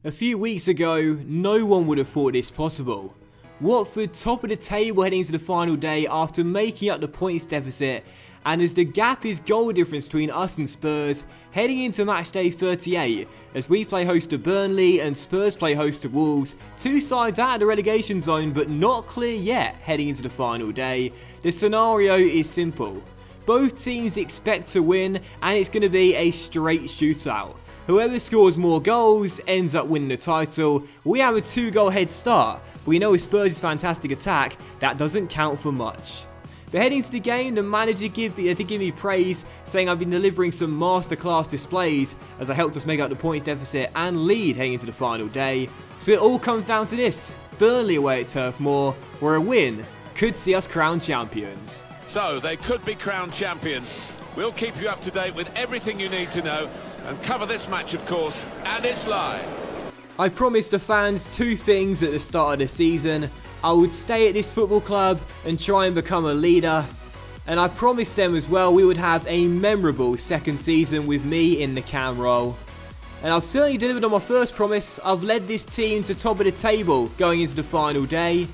A few weeks ago, no one would have thought this possible. Watford top of the table heading into the final day after making up the points deficit, and as the gap is goal difference between us and Spurs heading into match day 38 as we play host to Burnley and Spurs play host to Wolves, two sides out of the relegation zone but not clear yet heading into the final day. The scenario is simple. Both teams expect to win and it's going to be a straight shootout. Whoever scores more goals ends up winning the title. We have a 2-goal head start, but we know with Spurs' fantastic attack, that doesn't count for much. But heading into the game, the manager did give me praise, saying I've been delivering some masterclass displays as I helped us make up the points deficit and lead heading into the final day. So it all comes down to this: Burnley away at Turf Moor, where a win could see us crowned champions. So they could be crowned champions. We'll keep you up to date with everything you need to know and cover this match, of course, and it's live. I promised the fans two things at the start of the season. I would stay at this football club and try and become a leader. And I promised them as well we would have a memorable second season with me in the cam role. And I've certainly delivered on my first promise. I've led this team to top of the table going into the final day.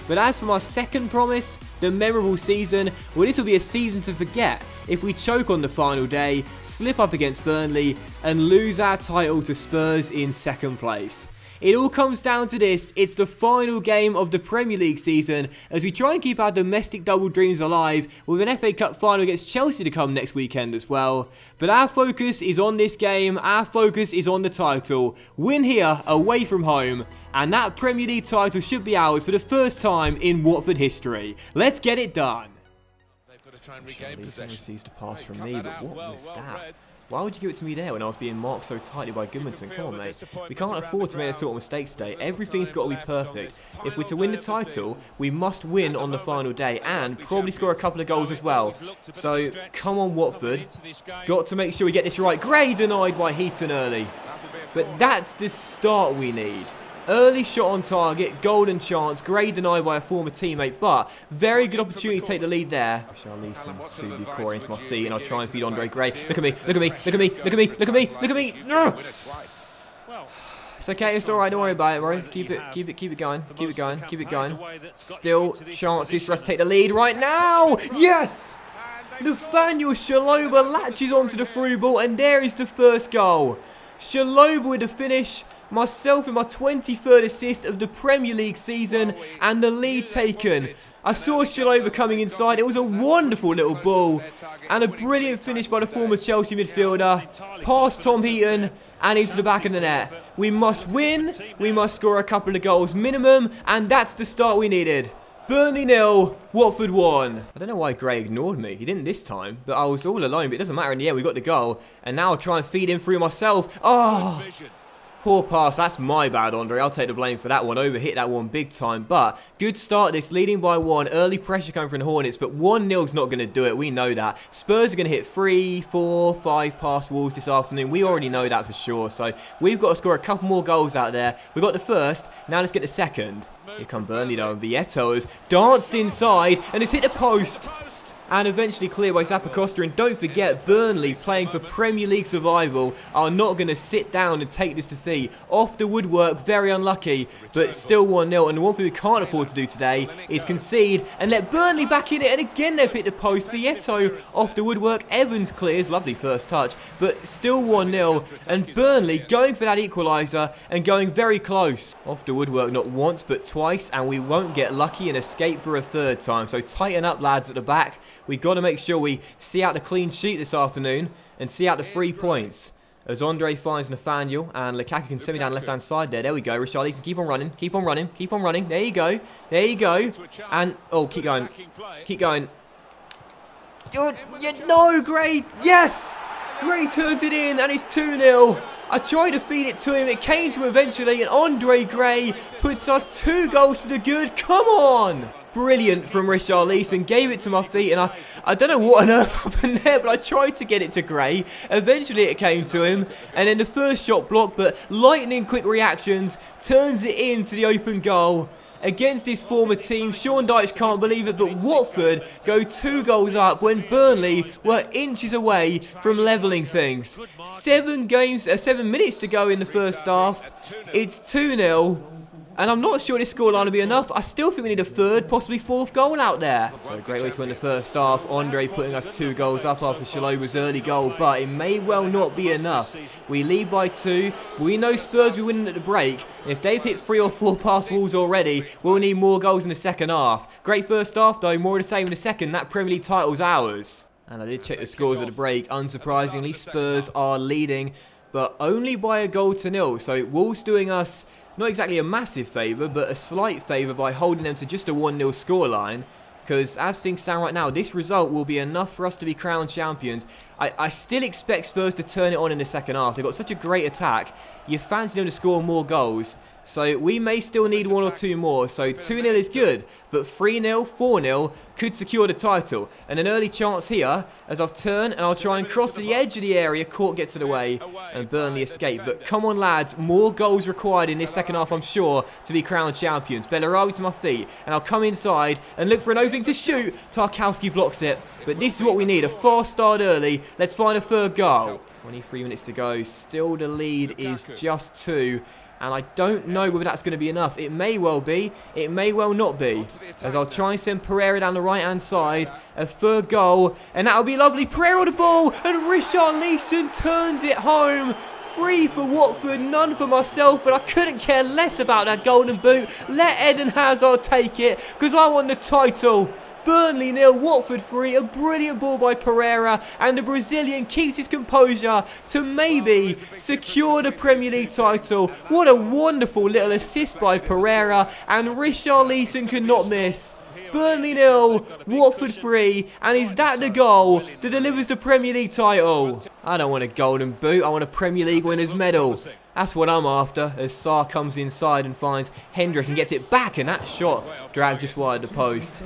But as for my second promise, the memorable season, well, this will be a season to forget if we choke on the final day, slip up against Burnley and lose our title to Spurs in second place. It all comes down to this: it's the final game of the Premier League season as we try and keep our domestic double dreams alive with an FA Cup final against Chelsea to come next weekend as well. But our focus is on this game, our focus is on the title. Win here, away from home, and that Premier League title should be ours for the first time in Watford history. Let's get it done. They've got to try and regain possession. Receives the pass from me, but what was that? Why would you give it to me there when I was being marked so tightly by Goodmanson? Come on, mate. We can't afford to make those sort of mistakes today. Everything's got to be perfect. If we're to win the title, we must win on the final day and probably score a couple of goals as well. So, come on, Watford. Got to make sure we get this right. Gray denied by Heaton early. But that's the start we need. Early shot on target, golden chance, Gray denied by a former teammate, but very good opportunity to take the lead there. Charlison to be core into my feet, and I'll try and feed Andre Gray. Look at me, look at me, look at me, look at me, look at me, look at me. It's okay, it's alright, don't worry about it, bro. Keep it going, keep it going, keep it going. Still chances for us to take the lead right now. Yes! Nathaniel Chalobah latches onto the through ball, and there is the first goal. Chalobah with the finish. Myself in my 23rd assist of the Premier League season and the lead taken. I saw Chalobah coming inside. It was a wonderful little ball and a brilliant finish by the former Chelsea midfielder. Past Tom Heaton and into the back of the net. We must win. We must score a couple of goals minimum, and that's the start we needed. Burnley 0, Watford 1. I don't know why Gray ignored me. He didn't this time, but I was all alone. But it doesn't matter in the end. We got the goal, and now I'll try and feed him through myself. Oh! Poor pass, that's my bad, Andre. I'll take the blame for that one. Overhit that one big time. But good start this, leading by 1. Early pressure coming from the Hornets, but 1-0's not going to do it. We know that. Spurs are going to hit 3, 4, 5 past Wolves this afternoon. We already know that for sure. So we've got to score a couple more goals out there. We got the first. Now let's get the second. Here come Burnley though. And Vieto has danced inside and has hit the post. And eventually cleared by Zappacosta. And don't forget, Burnley, playing for Premier League survival, are not going to sit down and take this defeat. Off the woodwork, very unlucky, but still 1-0. And the one thing we can't afford to do today is concede and let Burnley back in it. And again, they've hit the post. Vieto off the woodwork. Evans clears. Lovely first touch, but still 1-0. And Burnley going for that equaliser and going very close. Off the woodwork not once, but twice. And we won't get lucky and escape for a third time. So tighten up, lads, at the back. We've got to make sure we see out the clean sheet this afternoon and see out the 3 points. As Andre finds Nathaniel and Lukaku can send me down the left-hand side there. There we go. Richarlison, keep on running, keep on running, keep on running. There you go. There you go. And, oh, keep going. Keep going. No, Gray. Yes! Gray turns it in and it's 2-0. I tried to feed it to him. It came to him eventually, and Andre Gray puts us 2 goals to the good. Come on! Brilliant from Richarlison, gave it to my feet, and I don't know what on earth happened there, but I tried to get it to Gray. Eventually it came to him, and then the first shot blocked, but lightning quick reactions turns it into the open goal. against his former team. Sean Dyche can't believe it, but Watford go 2 goals up when Burnley were inches away from levelling things. 7 minutes to go in the first half. It's 2-0. And I'm not sure this scoreline will be enough. I still think we need a 3rd, possibly 4th goal out there. So a great way to end the first half. Andre putting us 2 goals up after Shaloba's early goal, but it may well not be enough. We lead by 2, but we know Spurs will be winning at the break. And if they've hit 3 or 4 past walls already, we'll need more goals in the second half. Great first half though, more of the same in the second. That Premier League title's ours. And I did check the scores at the break. Unsurprisingly, Spurs are leading, but only by a goal to 0. So Wolves doing us not exactly a massive favour, but a slight favour by holding them to just a 1-0 scoreline. Because as things stand right now, this result will be enough for us to be crowned champions. I still expect Spurs to turn it on in the second half. They've got such a great attack. You fancy them to score more goals. So we may still need 1 or 2 more. So 2-0 is good, but 3-0, 4-0 could secure the title. And an early chance here, as I've turned and I'll try and cross to the edge of the area. Court gets it away and Burnley escape. But come on lads, more goals required in this second half, I'm sure, to be crowned champions. Bellarabi to my feet, and I'll come inside and look for an opening to shoot. Tarkowski blocks it, but this is what we need, a fast start early. Let's find a 3rd goal. 23 minutes to go, still the lead is just 2. And I don't know whether that's going to be enough. It may well be. It may well not be. As I'll try and send Pereira down the right-hand side. A 3rd goal. And that'll be lovely. Pereira on the ball. And Richarlison turns it home. 3 for Watford, none for myself. But I couldn't care less about that golden boot. Let Eden Hazard take it, because I want the title. Burnley 0, Watford 3, a brilliant ball by Pereira, and the Brazilian keeps his composure to maybe secure the Premier League title. What a wonderful little assist by Pereira, and Richarlison could not miss. Burnley 0, Watford 3, and is that the goal that delivers the Premier League title? I don't want a golden boot, I want a Premier League winner's medal. That's what I'm after, as Sarr comes inside and finds Hendrick and gets it back, and that shot dragged just wide the post.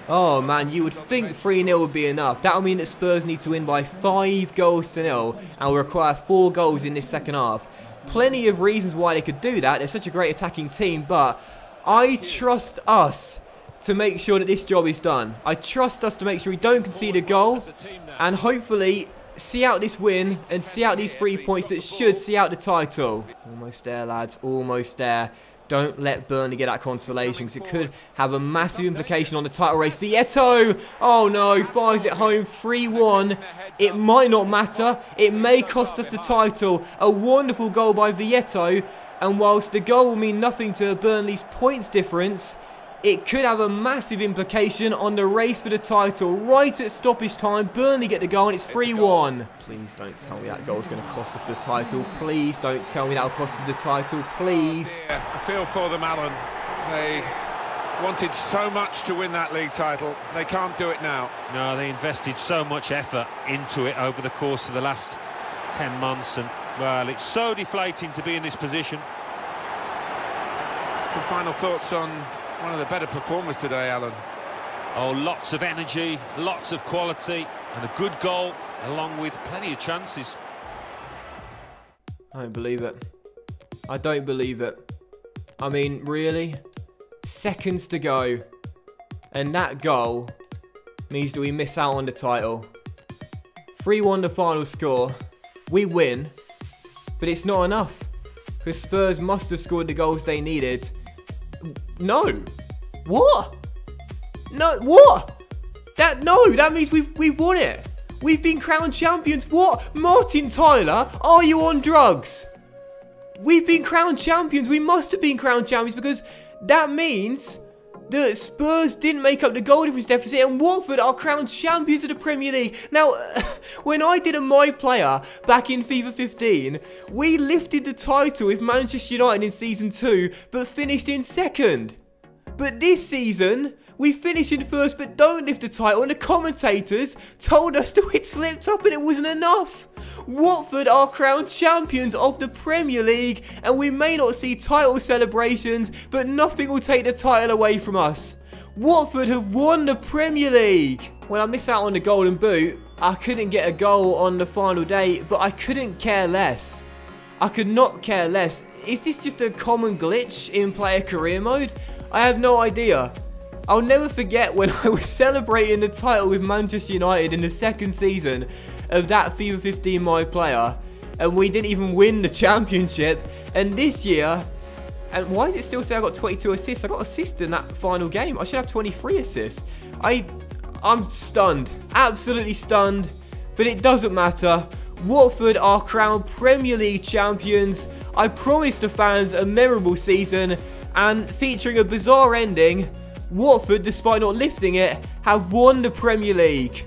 Oh man, you would think 3-0 would be enough. That would mean that Spurs need to win by 5 goals to 0 and will require 4 goals in this second half. Plenty of reasons why they could do that. They're such a great attacking team, but I trust us to make sure that this job is done. I trust us to make sure we don't concede a goal and hopefully see out this win and see out these 3 points that should see out the title. Almost there, lads, almost there. Don't let Burnley get that consolation, because it could have a massive implication on the title race. Vieto! Oh no, fires it home, 3-1. It might not matter. It may cost us the title. A wonderful goal by Vieto. And whilst the goal will mean nothing to Burnley's points difference, it could have a massive implication on the race for the title. Right at stoppage time, Burnley get the goal and it's 3-1. Please don't tell me that goal's going to cost us the title. Please don't tell me that'll cost us the title. Please. Yeah, I feel for them, Alan. They wanted so much to win that league title. They can't do it now. No, they invested so much effort into it over the course of the last 10 months. And, well, it's so deflating to be in this position. Some final thoughts on one of the better performers today, Alan. Oh, lots of energy, lots of quality, and a good goal, along with plenty of chances. I don't believe it. I don't believe it. I mean, really? Seconds to go. And that goal means that we miss out on the title. 3-1 the final score. We win. But it's not enough. Because Spurs must have scored the goals they needed. No. What? No, what? That means we've won it. We've been crowned champions. What? Martin Tyler, are you on drugs? We've been crowned champions. We must have been crowned champions, because that means that Spurs didn't make up the goal difference deficit and Watford are crowned champions of the Premier League. Now, when I did a My Player back in FIFA 15, we lifted the title with Manchester United in Season 2, but finished in second. But this season, we finished in first but don't lift the title, and the commentators told us that we'd slipped up and it wasn't enough. Watford are crowned champions of the Premier League, and we may not see title celebrations, but nothing will take the title away from us. Watford have won the Premier League. When I miss out on the golden boot, I couldn't get a goal on the final day, but I couldn't care less. I could not care less. Is this just a common glitch in player career mode? I have no idea. I'll never forget when I was celebrating the title with Manchester United in the second season of that FIFA 15 My Player, and we didn't even win the championship. And this year, and why does it still say I got 22 assists? I got assists in that final game. I should have 23 assists. I'm stunned, absolutely stunned, but it doesn't matter. Watford are crowned Premier League champions. I promised the fans a memorable season, and featuring a bizarre ending, Watford, despite not lifting it, have won the Premier League.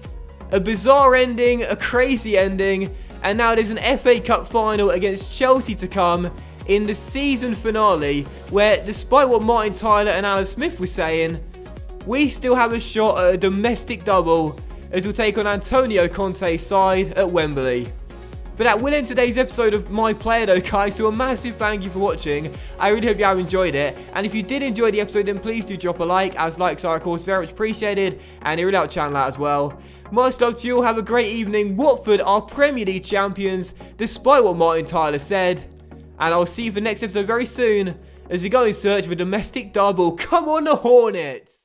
A bizarre ending, a crazy ending, and now there's an FA Cup final against Chelsea to come in the season finale, where despite what Martin Tyler and Alan Smith were saying, we still have a shot at a domestic double as we'll take on Antonio Conte's side at Wembley. But that will end today's episode of My Player though, guys, so a massive thank you for watching. I really hope you have enjoyed it, and if you did enjoy the episode, then please do drop a like, as likes are of course very much appreciated, and it really helps the channel out as well. Much love to you all, have a great evening. Watford are Premier League champions, despite what Martin Tyler said, and I'll see you for the next episode very soon, as we go in search of a domestic double. Come on the Hornets!